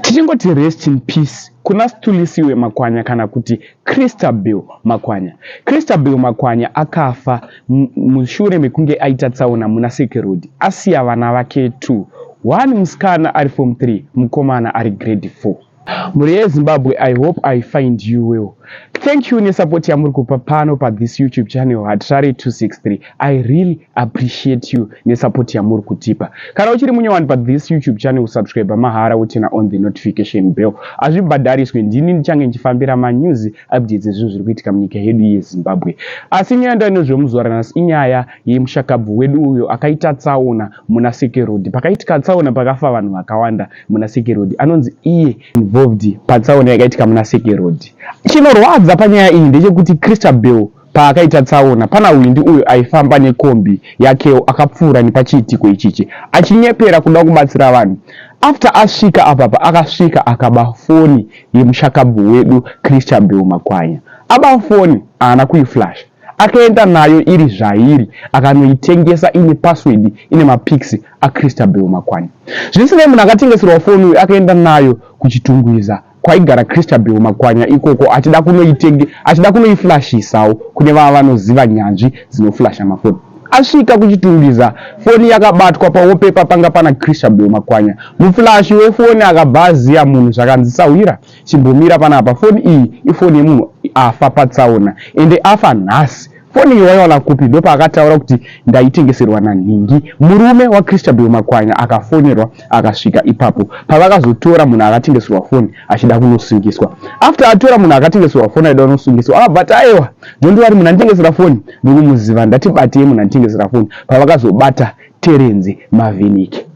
Tichingoti rest in peace kuna Stulisiwe Makwanya kana kuti Christabel Makwanya. Christabel Makwanya akafa mushure mekunge aita tsaona muna Seke Road. Asiya vana vake 2. One musikana ari form 3, mukomana ari grade 4. Muri Zimbabwe, I hope I find you well. Thank you nesupport yamuri kupa pano pa this YouTube channel Hatrari 263. I really appreciate you nesupport yamuri kutipa. Kana uchiri munyowani pa this YouTube channel subscribe mahara utina on the notification bell. Azvibhadhariswe ndini ndichange ndichifambira news updates ezvinhu zviri kuitika munyika yedu yeZimbabwe. Asi nyaya ndinozvomuzora nhasi inyaya yemushakabvu wedu uyo akaita tsaona muna Seke Road. Pakaitika tsaona pakafa vanhu vakawanda muna Seke Road. Anonzi iye involved patsaona yakaitika muna Seke Road. Chinorwadza panyaya iyi ndechekuti Christabel paakaita tsaona pana uyu uyo aifamba nekombi yakewo akapfuura nepachiitiko ichichi achinyepera kuda kubatsira vanhu. After asvika apapa akasvika akaba foni yemushakabvu wedu Christabel Makwanya. Aba foni aana kuiflash, akaenda nayo iri zvairi akanoitengesa ine password ine mapix aChristabel Makwanya. Zvisinei munhu akatengeserwa foni uyu akaenda nayo kuchitungwiza kwaigara Christabel Makwanya ikoko achida kunoiflashisawo kune vava vanoziva nyanzvi dzinoflasha mafoni. Asvika kuchitungwiza foni yakabatwa pawopepa panga pana Christabel Makwanya. Muflashi wefoni akabhaziya munhu zvakanzisawira chimbomira panapa. Foni iyi ifoni yemunhu afa patsaona ende afa nhasi. Foni iwayola kupi ndopa akataura kuti ndaitengeserwa nanhingi. Murume waChristabel Makwanya akafonerwa akasvika ipapo. Pavakazotora munhu akatengeserwa foni achida kunosungiswa. After atora munhu akatengeserwa foni achida kunosungiswa akabvata aiwa ndondowari munhu anitengesera foni ndokumuziva ndatibatei munhu anitengesera foni. Pavakazobata Terenze Maviniki.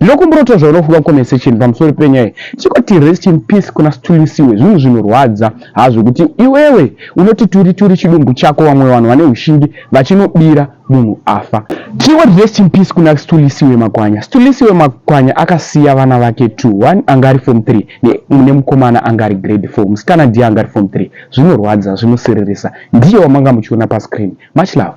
Lokumburoto zvaunofuka comment section pamusoro penyaya chikoti rest in peace kuna Stulisiwe. Zvinhu zvinorwadza hazvo kuti iwewe unoti turi chidumbu chako vamwe vanhu vane ushingi vachinobira munhu afa. Chikoti rest in peace kuna Stulisiwe Makwanya. Stulisiwe Makwanya akasiya vana vake 2, one angari form 3 nemukomana angari grade 4, musikana ndiye angari form 3. Zvinorwadza, zvinosereresa. Ndiye wamanga muchiona pa screen. Much love.